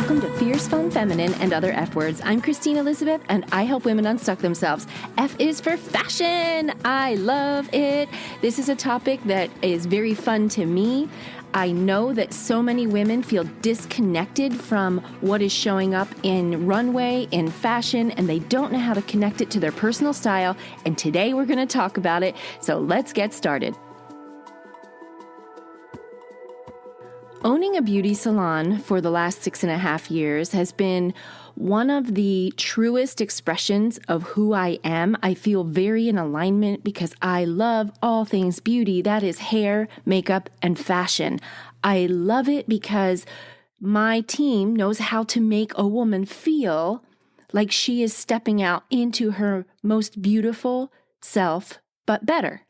Welcome to Fierce, Fun, Feminine, and Other F Words. I'm Christine Elizabeth, and I help women unstuck themselves. F is for fashion. I love it. This is a topic that is very fun to me. I know that so many women feel disconnected from what is showing up in runway, in fashion, and they don't know how to connect it to their personal style. And today we're going to talk about it. So let's get started. Owning a beauty salon for the last 6.5 years has been one of the truest expressions of who I am. I feel very in alignment because I love all things beauty. That is hair, makeup, and fashion. I love it because my team knows how to make a woman feel like she is stepping out into her most beautiful self, but better.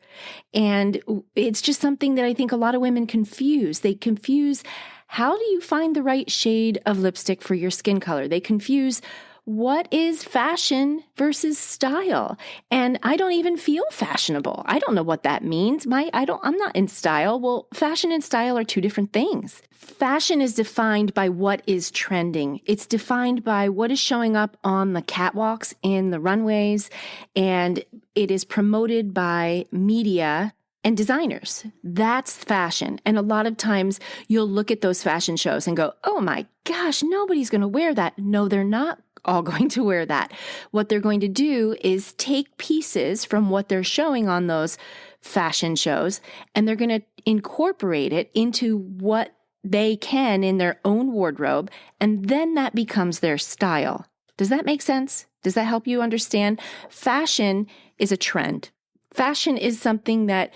And it's just something that I think a lot of women confuse. They confuse, how do you find the right shade of lipstick for your skin color? They confuse what is fashion versus style. And I don't even feel fashionable. I don't know what that means. I'm not in style. Well, fashion and style are two different things. Fashion is defined by what is trending. It's defined by what is showing up on the catwalks, in the runways, and it is promoted by media and designers. That's fashion. And a lot of times you'll look at those fashion shows and go, oh my gosh, nobody's going to wear that. No, they're not all going to wear that. What they're going to do is take pieces from what they're showing on those fashion shows, and they're going to incorporate it into what they can in their own wardrobe, and then that becomes their style. Does that make sense? Does that help you understand? Fashion is a trend. Fashion is something that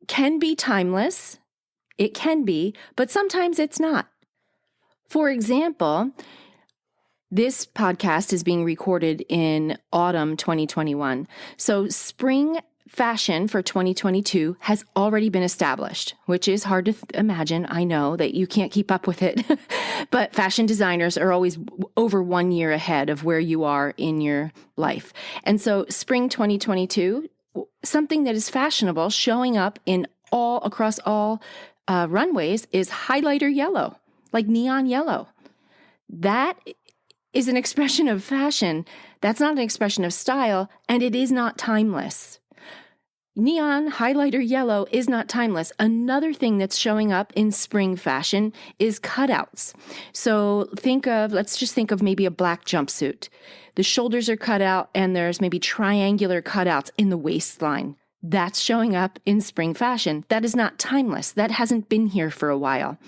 can be timeless. It can be, but sometimes it's not. For example, this podcast is being recorded in autumn 2021. So spring fashion for 2022 has already been established, which is hard to imagine. I know that you can't keep up with it, but fashion designers are always over 1 year ahead of where you are in your life. And so spring 2022, something that is fashionable showing up in across all runways is highlighter yellow, like neon yellow. That is an expression of fashion. That's not an expression of style, and it is not timeless. Neon highlighter yellow is not timeless. Another thing that's showing up in spring fashion is cutouts. So let's just think of maybe a black jumpsuit. The shoulders are cut out and there's maybe triangular cutouts in the waistline. That's showing up in spring fashion. That is not timeless. That hasn't been here for a while.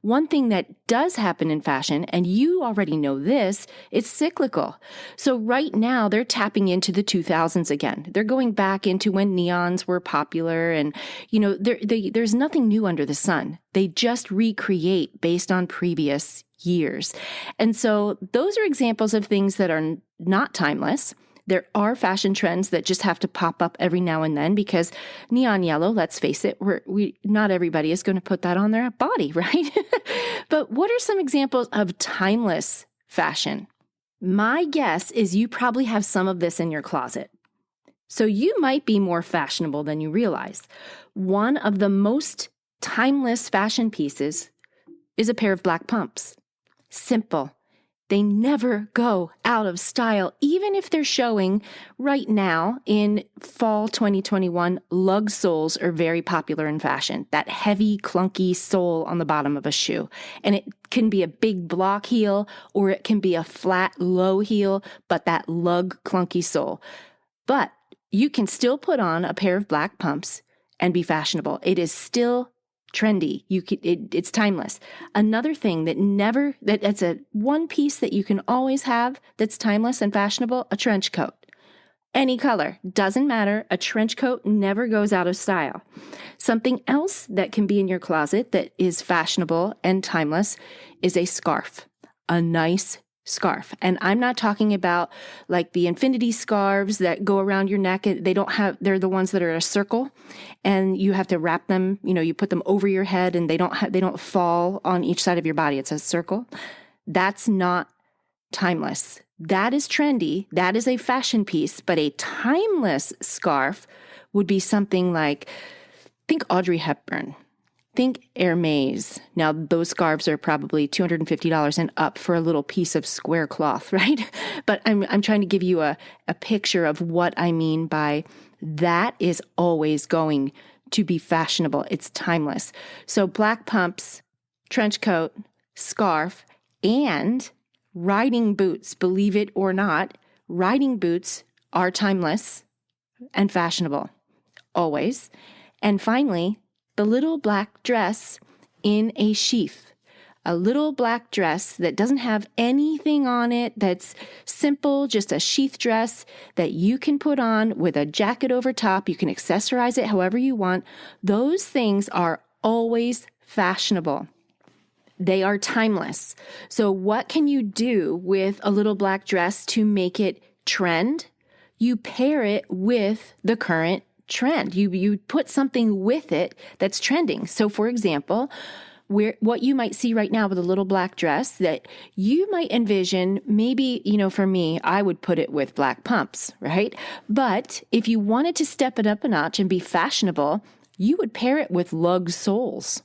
One thing that does happen in fashion, and you already know this, it's cyclical. So right now they're tapping into the 2000s again. They're going back into when neons were popular, and there's nothing new under the sun. They just recreate based on previous years. And so those are examples of things that are not timeless. There are fashion trends that just have to pop up every now and then because neon yellow, let's face it, not everybody is going to put that on their body, right? But what are some examples of timeless fashion? My guess is you probably have some of this in your closet. So you might be more fashionable than you realize. One of the most timeless fashion pieces is a pair of black pumps. Simple. They never go out of style, even if they're showing right now in fall 2021, lug soles are very popular in fashion. That heavy, clunky sole on the bottom of a shoe. And it can be a big block heel or it can be a flat, low heel, but that lug, clunky sole. But you can still put on a pair of black pumps and be fashionable. It is still trendy. It's timeless. Another thing that's a one piece that you can always have that's timeless and fashionable, a trench coat. Any color, doesn't matter. A trench coat never goes out of style. Something else that can be in your closet that is fashionable and timeless is a scarf, a nice scarf. And I'm not talking about like the infinity scarves that go around your neck. They're the ones that are a circle and you have to wrap them, you put them over your head and they don't fall on each side of your body. It's a circle. That's not timeless. That is trendy. That is a fashion piece, but a timeless scarf would be something like, think Audrey Hepburn. Think Hermes. Now, those scarves are probably $250 and up for a little piece of square cloth, right? But I'm trying to give you a picture of what I mean by that is always going to be fashionable. It's timeless. So black pumps, trench coat, scarf, and riding boots, believe it or not, riding boots are timeless and fashionable, always. And finally, the little black dress in a sheath, a little black dress that doesn't have anything on it, that's simple, just a sheath dress that you can put on with a jacket over top. You can accessorize it however you want. Those things are always fashionable. They are timeless. So what can you do with a little black dress to make it trend? You pair it with the current trend. You put something with it that's trending. So for example, what you might see right now with a little black dress that you might envision, maybe, for me, I would put it with black pumps, right? But if you wanted to step it up a notch and be fashionable, you would pair it with lug soles.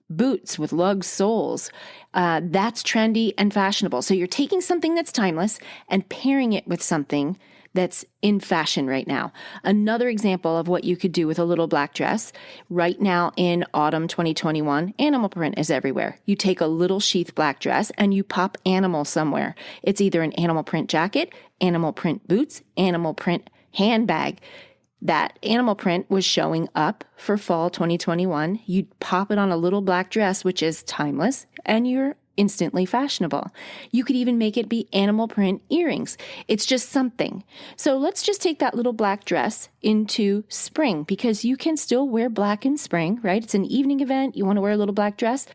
Boots with lug soles. That's trendy and fashionable. So you're taking something that's timeless and pairing it with something that's in fashion right now. Another example of what you could do with a little black dress right now in autumn 2021, animal print is everywhere. You take a little sheath black dress and you pop animal somewhere. It's either an animal print jacket, animal print boots, animal print handbag. That animal print was showing up for fall 2021. You'd pop it on a little black dress, which is timeless, and you're instantly fashionable. You could even make it be animal print earrings. It's just something. So let's just take that little black dress into spring, because you can still wear black in spring, right? It's an evening event. You want to wear a little black dress.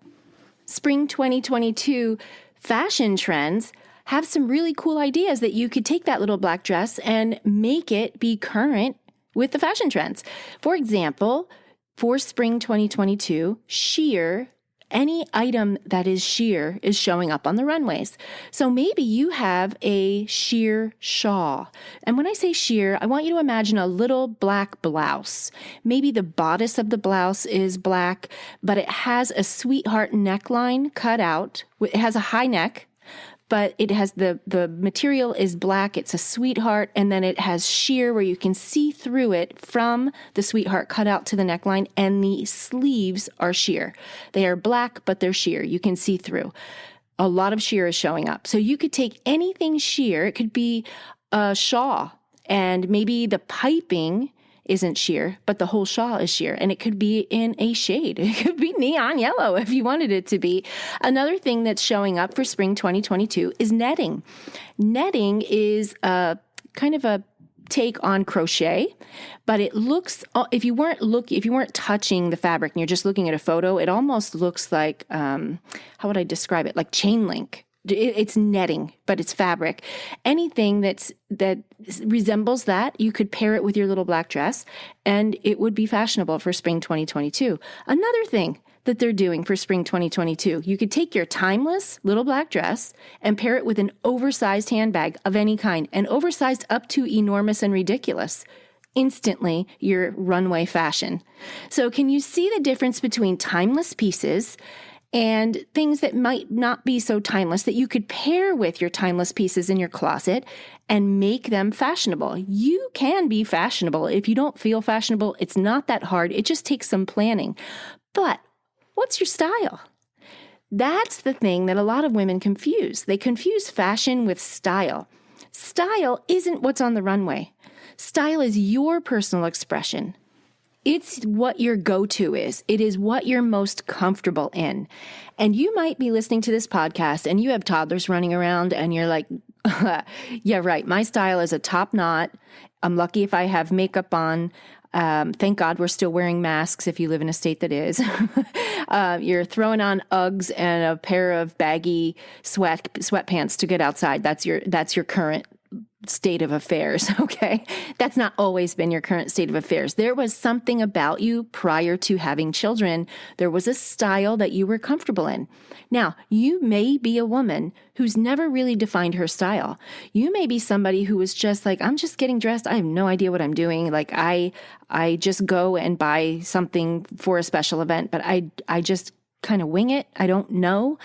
Spring 2022 fashion trends have some really cool ideas that you could take that little black dress and make it be current with the fashion trends. For example, for spring 2022, sheer, any item that is sheer is showing up on the runways. So maybe you have a sheer shawl. And when I say sheer, I want you to imagine a little black blouse. Maybe the bodice of the blouse is black, but it has a sweetheart neckline cut out. It has a high neck, but it has the material is black. It's a sweetheart, and then it has sheer where you can see through it from the sweetheart cut out to the neckline, and the sleeves are sheer. They are black, but they're sheer. You can see through. A lot of sheer is showing up. So you could take anything sheer. It could be a shawl, and maybe the piping isn't sheer, but the whole shawl is sheer, and it could be in a shade. It could be neon yellow if you wanted it to be. Another thing that's showing up for spring 2022 is netting. Netting is a kind of a take on crochet, but it looks, if you weren't touching the fabric and you're just looking at a photo, it almost looks like, how would I describe it? Like chain link. It's netting, but it's fabric. Anything that resembles that, you could pair it with your little black dress, and it would be fashionable for spring 2022. Another thing that they're doing for spring 2022, you could take your timeless little black dress and pair it with an oversized handbag of any kind, and oversized up to enormous and ridiculous. Instantly, your runway fashion. So can you see the difference between timeless pieces and things that might not be so timeless that you could pair with your timeless pieces in your closet and make them fashionable? You can be fashionable. If you don't feel fashionable, it's not that hard. It just takes some planning. But what's your style? That's the thing that a lot of women confuse. They confuse fashion with style. Style isn't what's on the runway. Style is your personal expression. It's what your go-to is. It is what you're most comfortable in. And you might be listening to this podcast and you have toddlers running around and you're like, yeah, right. My style is a top knot. I'm lucky if I have makeup on. Thank God we're still wearing masks if you live in a state that is. You're throwing on Uggs and a pair of baggy sweatpants to get outside. That's your current state of affairs, okay? That's not always been your current state of affairs. There was something about you prior to having children. There was a style that you were comfortable in. Now, you may be a woman who's never really defined her style. You may be somebody who was just like, I'm just getting dressed. I have no idea what I'm doing. Like I just go and buy something for a special event, but I just kind of wing it. I don't know.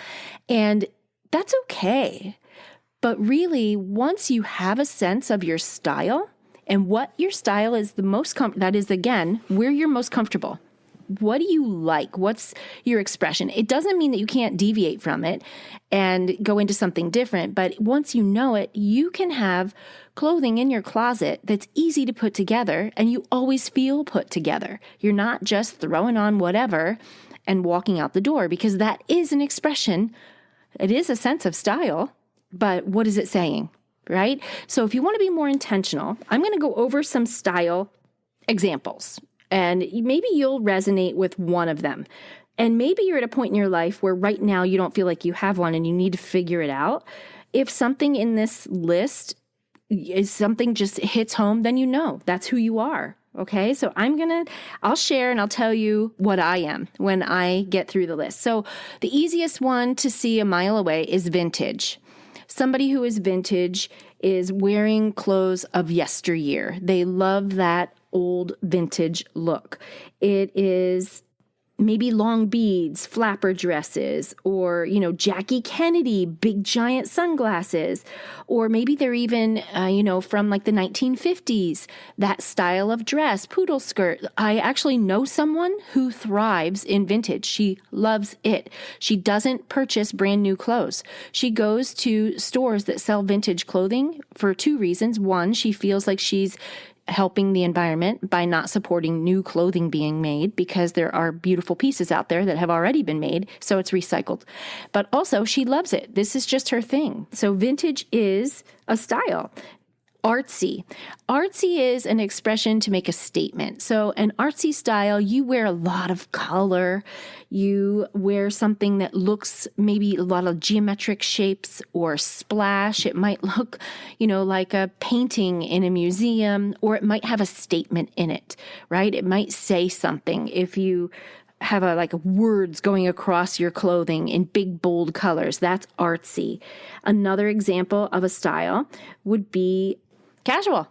And that's okay. But really, once you have a sense of your style and what your style is the most that is, again, where you're most comfortable. What do you like? What's your expression? It doesn't mean that you can't deviate from it and go into something different. But once you know it, you can have clothing in your closet that's easy to put together and you always feel put together. You're not just throwing on whatever and walking out the door, because that is an expression. It is a sense of style. But what is it saying, right? So if you want to be more intentional, I'm going to go over some style examples, and maybe you'll resonate with one of them. And maybe you're at a point in your life where right now you don't feel like you have one and you need to figure it out. If something in this list is something just hits home, then you know that's who you are. Okay, so I'll share and I'll tell you what I am when I get through the list. So the easiest one to see a mile away is vintage. Somebody who is vintage is wearing clothes of yesteryear. They love that old vintage look. It is maybe long beads, flapper dresses, or, Jackie Kennedy, big giant sunglasses, or maybe they're even, from like the 1950s, that style of dress, poodle skirt. I actually know someone who thrives in vintage. She loves it. She doesn't purchase brand new clothes. She goes to stores that sell vintage clothing for two reasons. One, she feels like she's helping the environment by not supporting new clothing being made, because there are beautiful pieces out there that have already been made, so it's recycled. But also, she loves it. This is just her thing. So vintage is a style. Artsy. Artsy is an expression to make a statement. So an artsy style, you wear a lot of color. You wear something that looks maybe a lot of geometric shapes or splash. It might look, like a painting in a museum, or it might have a statement in it, right? It might say something. If you have words going across your clothing in big, bold colors, that's artsy. Another example of a style would be casual.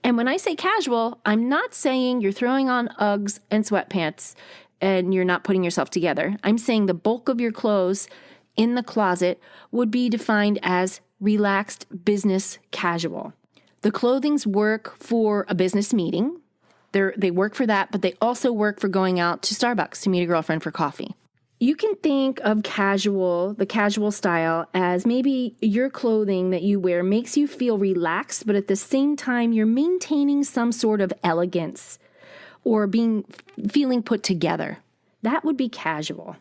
And when I say casual, I'm not saying you're throwing on Uggs and sweatpants and you're not putting yourself together. I'm saying the bulk of your clothes in the closet would be defined as relaxed business casual. The clothings work for a business meeting. They work for that, but they also work for going out to Starbucks to meet a girlfriend for coffee. You can think of the casual style, as maybe your clothing that you wear makes you feel relaxed, but at the same time, you're maintaining some sort of elegance or feeling put together. That would be casual.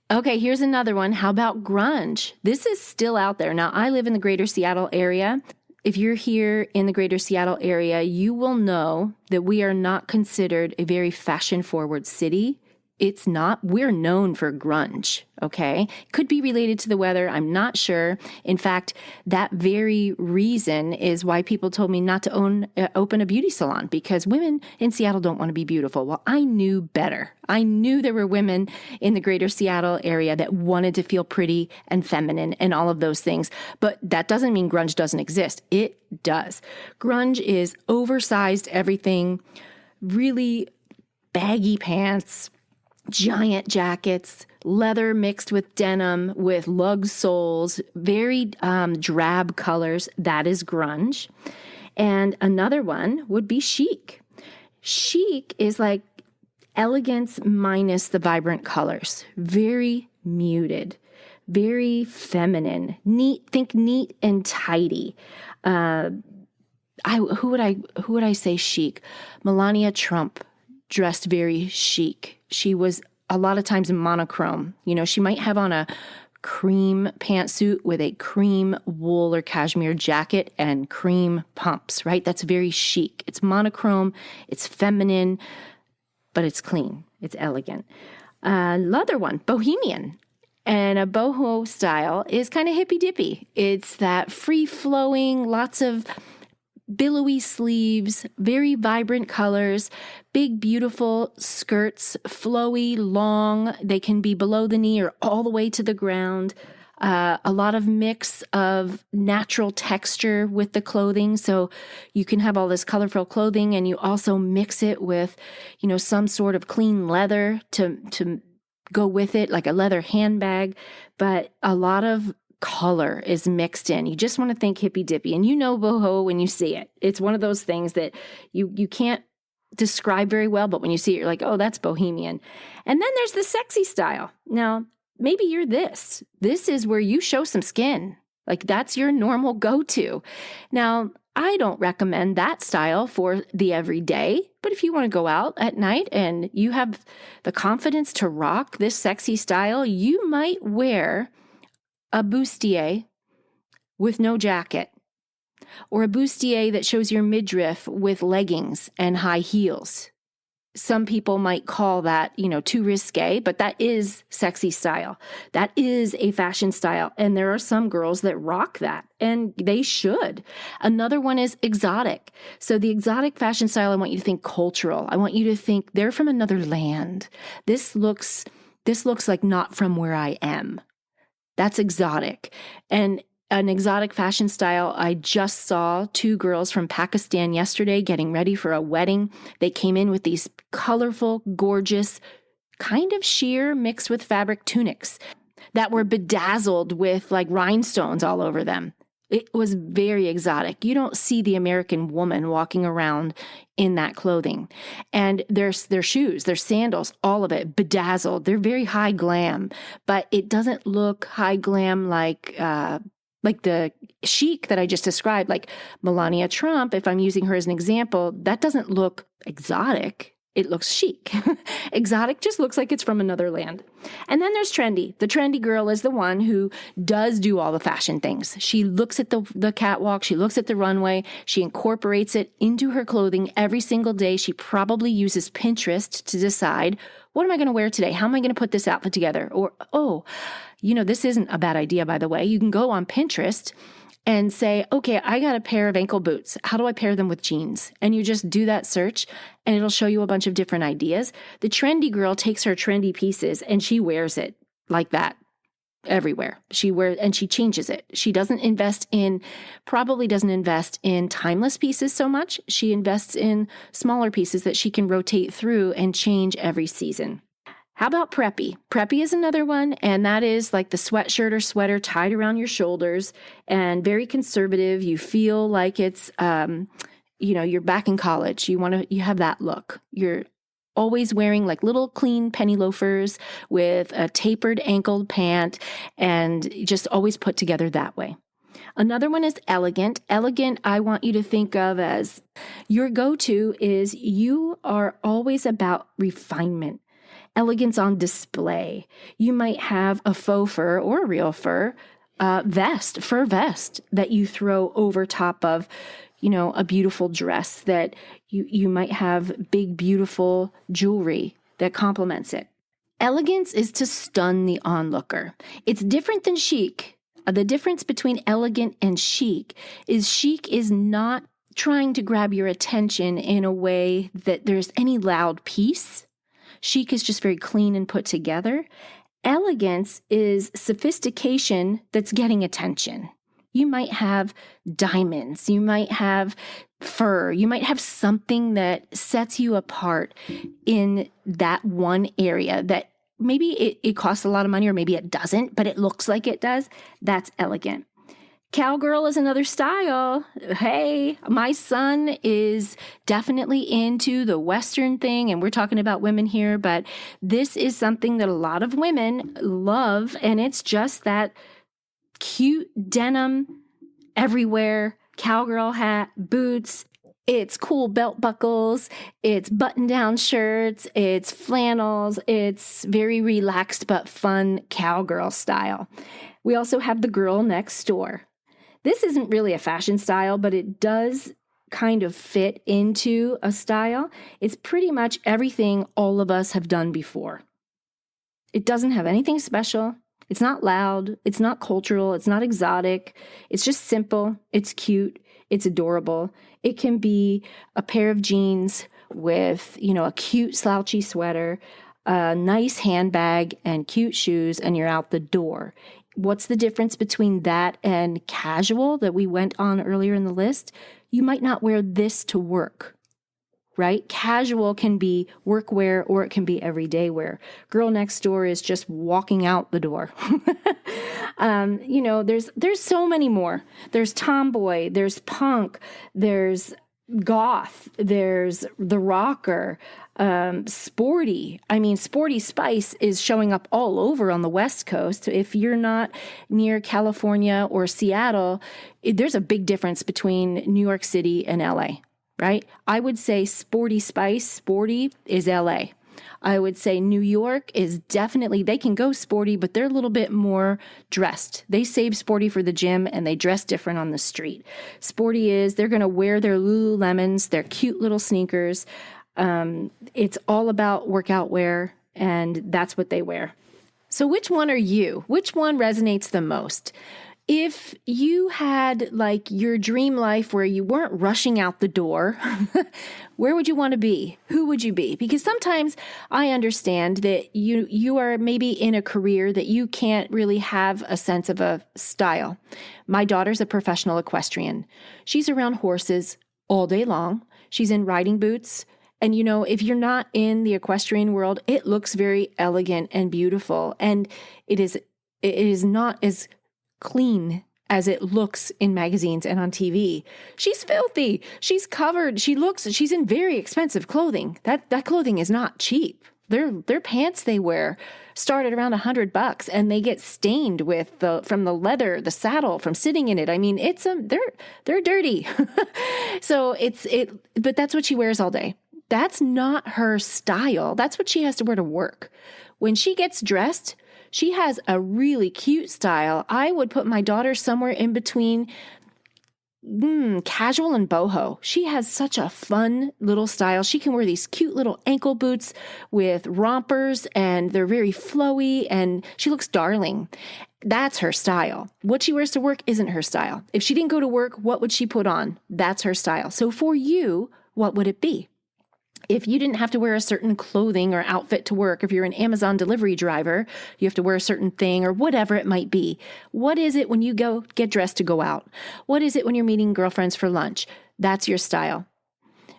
Okay, here's another one. How about grunge? This is still out there. Now, I live in the greater Seattle area. If you're here in the greater Seattle area, you will know that we are not considered a very fashion-forward city. It's not. We're known for grunge, okay? Could be related to the weather. I'm not sure. In fact, that very reason is why people told me not to open a beauty salon, because women in Seattle don't want to be beautiful. Well, I knew better. I knew there were women in the greater Seattle area that wanted to feel pretty and feminine and all of those things. But that doesn't mean grunge doesn't exist. It does. Grunge is oversized everything, really baggy pants, giant jackets, leather mixed with denim, with lug soles, very drab colors. That is grunge. And another one would be chic. Chic is like elegance minus the vibrant colors. Very muted, very feminine, neat. Think neat and tidy. Who would I say chic? Melania Trump dressed very chic. She was a lot of times in monochrome. She might have on a cream pantsuit with a cream wool or cashmere jacket and cream pumps, right? That's very chic. It's monochrome, it's feminine, but it's clean. It's elegant. Another one, bohemian. And a boho style is kind of hippy dippy. It's that free flowing, lots of billowy sleeves, very vibrant colors, big, beautiful skirts, flowy, long. They can be below the knee or all the way to the ground. A lot of mix of natural texture with the clothing. So you can have all this colorful clothing and you also mix it with, some sort of clean leather to go with it, like a leather handbag. But a lot of color is mixed in. You just want to think hippy dippy, and boho when you see it. It's one of those things that you can't describe very well, but when you see it, you're like, oh, that's bohemian. And then there's the sexy style. Now, maybe you're this. This is where you show some skin. Like that's your normal go-to. Now, I don't recommend that style for the everyday, but if you want to go out at night and you have the confidence to rock this sexy style, you might wear a bustier with no jacket, or a bustier that shows your midriff with leggings and high heels. Some people might call that, too risque, but that is sexy style. That is a fashion style. And there are some girls that rock that, and they should. Another one is exotic. So the exotic fashion style, I want you to think cultural. I want you to think they're from another land. This looks like not from where I am. That's exotic. And an exotic fashion style, I just saw 2 girls from Pakistan yesterday getting ready for a wedding. They came in with these colorful, gorgeous, kind of sheer mixed with fabric tunics that were bedazzled with like rhinestones all over them. It was very exotic. You don't see the American woman walking around in that clothing. And their shoes, their sandals, all of it bedazzled. They're very high glam, but it doesn't look high glam like the chic that I just described, like Melania Trump. If I'm using her as an example, that doesn't look exotic. It looks chic. Exotic just looks like it's from another land. And then there's trendy. The trendy girl is the one who does do all the fashion things. She looks at the catwalk. She looks at the runway. She incorporates it into her clothing every single day. She probably uses Pinterest to decide, what am I going to wear today? How am I going to put this outfit together? Or, this isn't a bad idea, by the way. You can go on Pinterest and say, okay, I got a pair of ankle boots. How do I pair them with jeans? And you just do that search and it'll show you a bunch of different ideas. The trendy girl takes her trendy pieces and she wears it like that everywhere. She changes it. She probably doesn't invest in timeless pieces so much. She invests in smaller pieces that she can rotate through and change every season. How about preppy? Preppy is another one, and that is like the sweatshirt or sweater tied around your shoulders and very conservative. You feel like it's, you're back in college. You have that look. You're always wearing like little clean penny loafers with a tapered ankled pant and just always put together that way. Another one is elegant. Elegant, I want you to think of as your go-to is you are always about refinement. Elegance on display. You might have a faux fur or a real fur fur vest that you throw over top of, a beautiful dress that you might have big, beautiful jewelry that complements it. Elegance is to stun the onlooker. It's different than chic. The difference between elegant and chic is not trying to grab your attention in a way that there's any loud piece. Chic is just very clean and put together. Elegance is sophistication that's getting attention. You might have diamonds. You might have fur. You might have something that sets you apart in that one area that maybe it costs a lot of money or maybe it doesn't, but it looks like it does. That's elegant. Cowgirl is another style. Hey, my son is definitely into the Western thing, and we're talking about women here, but this is something that a lot of women love, and it's just that cute denim everywhere, cowgirl hat, boots. It's cool belt buckles, it's button-down shirts, it's flannels, it's very relaxed but fun cowgirl style. We also have the girl next door. This isn't really a fashion style, but it does kind of fit into a style. It's pretty much everything all of us have done before. It doesn't have anything special. It's not loud. It's not cultural. It's not exotic. It's just simple. It's cute. It's adorable. It can be a pair of jeans with, a cute slouchy sweater, a nice handbag, and cute shoes, and you're out the door. What's the difference between that and casual that we went on earlier in the list? You might not wear this to work, right? Casual can be workwear or it can be everyday wear. Girl next door is just walking out the door. There's so many more. There's tomboy, there's punk, there's goth, there's the rocker, sporty. I mean, sporty spice is showing up all over on the West Coast. If you're not near California or Seattle, there's a big difference between New York City and LA, right? I would say sporty spice, sporty is LA. I would say New York is definitely, they can go sporty, but they're a little bit more dressed. They save sporty for the gym and they dress different on the street. Sporty is, they're going to wear their Lululemons, their cute little sneakers. It's all about workout wear, and that's what they wear. So which one are you? Which one resonates the most? If you had like your dream life where you weren't rushing out the door, where would you want to be? Who would you be? Because sometimes I understand that you are maybe in a career that you can't really have a sense of a style. My daughter's a professional equestrian. She's around horses all day long. She's in riding boots. And if you're not in the equestrian world, it looks very elegant and beautiful. And it is not as clean as it looks in magazines and on TV. She's filthy. She's covered. She's in very expensive clothing. That clothing is not cheap. Their pants they wear start at around $100 and they get stained from the leather, the saddle, from sitting in it. I mean, they're dirty. So but that's what she wears all day. That's not her style. That's what she has to wear to work. When she gets dressed, she has a really cute style. I would put my daughter somewhere in between casual and boho. She has such a fun little style. She can wear these cute little ankle boots with rompers, and they're very flowy, and she looks darling. That's her style. What she wears to work isn't her style. If she didn't go to work, what would she put on? That's her style. So for you, what would it be? If you didn't have to wear a certain clothing or outfit to work, if you're an Amazon delivery driver, you have to wear a certain thing or whatever it might be. What is it when you go get dressed to go out? What is it when you're meeting girlfriends for lunch? That's your style.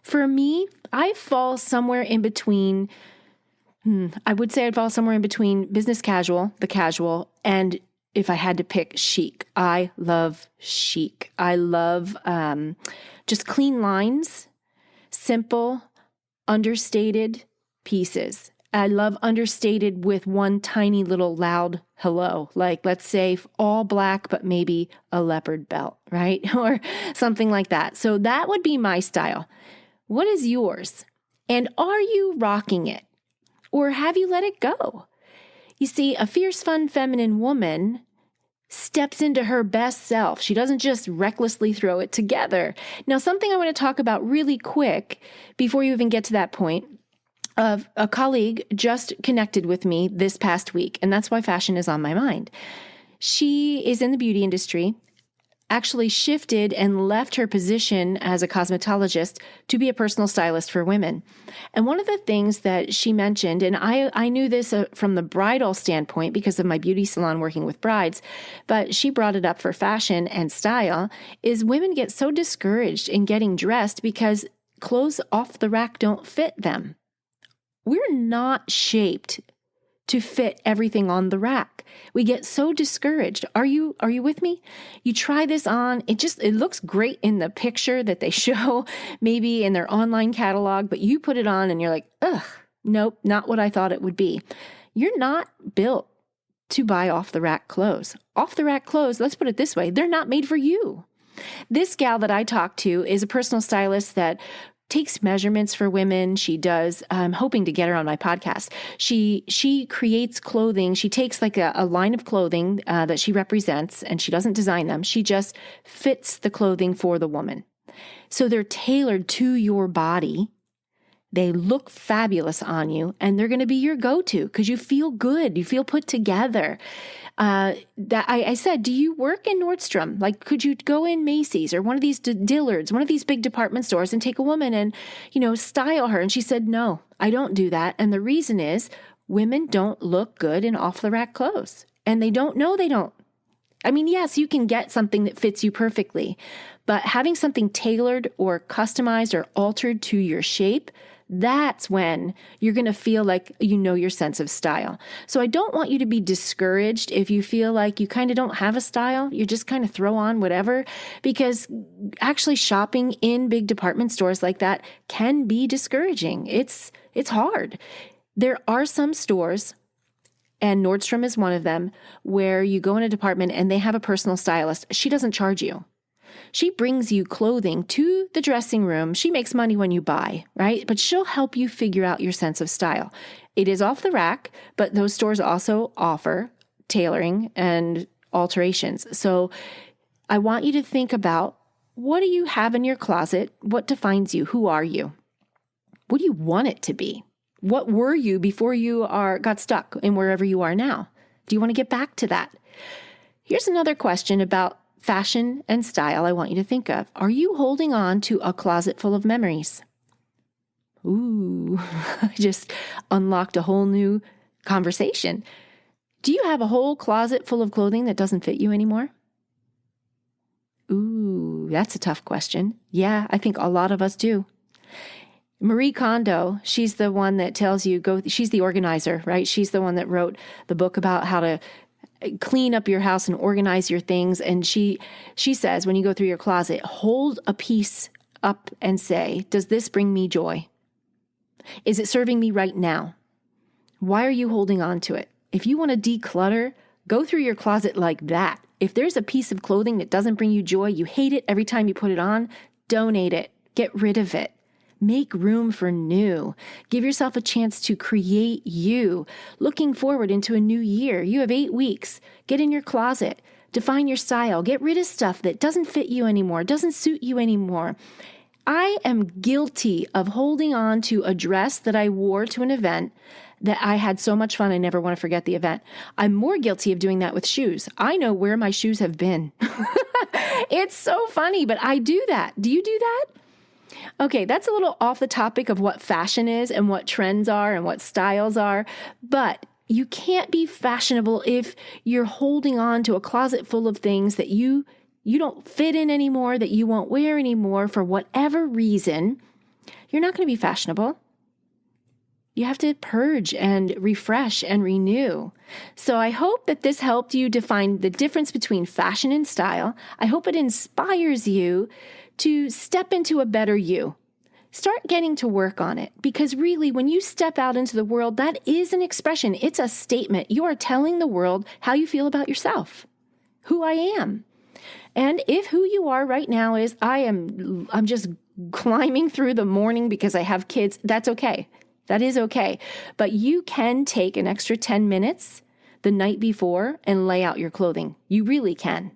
For me, I fall somewhere in between. I would say I'd fall somewhere in between business casual, the casual, and if I had to pick, chic. I love chic. I love just clean lines, simple, understated pieces. I love understated with one tiny little loud hello, like let's say all black, but maybe a leopard belt, right? Or something like that. So that would be my style. What is yours? And are you rocking it? Or have you let it go? You see, a fierce, fun, feminine woman steps into her best self. She doesn't just recklessly throw it together. Now, something I want to talk about really quick before you even get to that point, of a colleague just connected with me this past week, and that's why fashion is on my mind. She is in the beauty industry, actually shifted and left her position as a cosmetologist to be a personal stylist for women. And one of the things that she mentioned, and I knew this from the bridal standpoint because of my beauty salon working with brides, but she brought it up for fashion and style, is women get so discouraged in getting dressed because clothes off the rack don't fit them. We're not shaped to fit everything on the rack. We get so discouraged. Are you with me? You try this on, it looks great in the picture that they show, maybe in their online catalog, but you put it on and you're like, ugh, nope, not what I thought it would be. You're not built to buy off the rack clothes. Off the rack clothes, let's put it this way, they're not made for you. This gal that I talked to is a personal stylist that takes measurements for women. She does, I'm hoping to get her on my podcast. She creates clothing. She takes like a line of clothing that she represents, and she doesn't design them. She just fits the clothing for the woman. So they're tailored to your body. They look fabulous on you, and they're going to be your go-to because you feel good. You feel put together. I said, do you work in Nordstrom? Like, could you go in Macy's or one of these Dillard's, one of these big department stores and take a woman and, style her? And she said, no, I don't do that. And the reason is women don't look good in off-the-rack clothes, and they don't know they don't. I mean, yes, you can get something that fits you perfectly, but having something tailored or customized or altered to your shape, that's when you're going to feel like you know your sense of style. So I don't want you to be discouraged if you feel like you kind of don't have a style. You just kind of throw on whatever, because actually shopping in big department stores like that can be discouraging. It's hard. There are some stores, and Nordstrom is one of them, where you go in a department and they have a personal stylist. She doesn't charge you. She brings you clothing to the dressing room. She makes money when you buy, right? But she'll help you figure out your sense of style. It is off the rack, but those stores also offer tailoring and alterations. So I want you to think about, what do you have in your closet? What defines you? Who are you? What do you want it to be? What were you before you got stuck in wherever you are now? Do you want to get back to that? Here's another question about fashion and style I want you to think of. Are you holding on to a closet full of memories? Ooh, I just unlocked a whole new conversation. Do you have a whole closet full of clothing that doesn't fit you anymore? Ooh, that's a tough question. Yeah, I think a lot of us do. Marie Kondo, she's the one that tells you, she's the organizer, right? She's the one that wrote the book about how to clean up your house and organize your things. And she says, when you go through your closet, hold a piece up and say, does this bring me joy? Is it serving me right now? Why are you holding on to it? If you want to declutter, go through your closet like that. If there's a piece of clothing that doesn't bring you joy, you hate it every time you put it on, donate it. Get rid of it. Make room for new. Give yourself a chance to create you. Looking forward into a new year. You have 8 weeks. Get in your closet. Define your style. Get rid of stuff that doesn't fit you anymore, doesn't suit you anymore. I am guilty of holding on to a dress that I wore to an event that I had so much fun I never want to forget the event. I'm more guilty of doing that with shoes. I know where my shoes have been. It's so funny, but I do that. Do you do that? Okay, that's a little off the topic of what fashion is and what trends are and what styles are, but you can't be fashionable if you're holding on to a closet full of things that you don't fit in anymore, that you won't wear anymore for whatever reason. You're not going to be fashionable. You have to purge and refresh and renew. So I hope that this helped you define the difference between fashion and style. I hope it inspires you to step into a better you. Start getting to work on it, because really, when you step out into the world, that is an expression. It's a statement. You are telling the world how you feel about yourself, who I am. And if who you are right now is, I'm just climbing through the morning because I have kids, that's okay. That is okay. But you can take an extra 10 minutes the night before and lay out your clothing. You really can.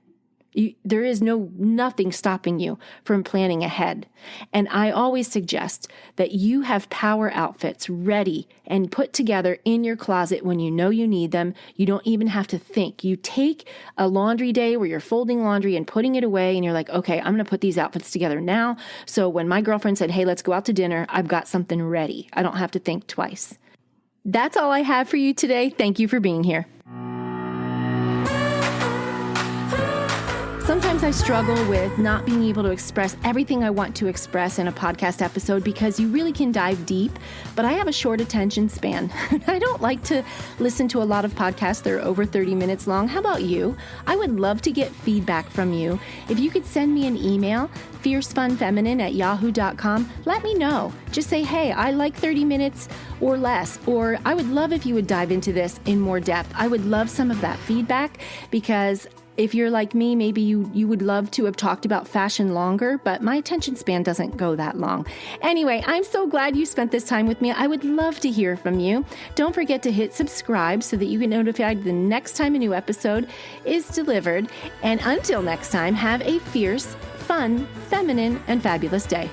There is nothing stopping you from planning ahead. And I always suggest that you have power outfits ready and put together in your closet when you know you need them. You don't even have to think. You take a laundry day where you're folding laundry and putting it away, and you're like, okay, I'm going to put these outfits together now. So when my girlfriend said, hey, let's go out to dinner, I've got something ready. I don't have to think twice. That's all I have for you today. Thank you for being here. Sometimes I struggle with not being able to express everything I want to express in a podcast episode because you really can dive deep, but I have a short attention span. I don't like to listen to a lot of podcasts that are over 30 minutes long. How about you? I would love to get feedback from you. If you could send me an email, fiercefunfeminine@yahoo.com, let me know. Just say, hey, I like 30 minutes or less, or I would love if you would dive into this in more depth. I would love some of that feedback, because if you're like me, maybe you would love to have talked about fashion longer, but my attention span doesn't go that long. Anyway, I'm so glad you spent this time with me. I would love to hear from you. Don't forget to hit subscribe so that you get notified the next time a new episode is delivered. And until next time, have a fierce, fun, feminine, and fabulous day.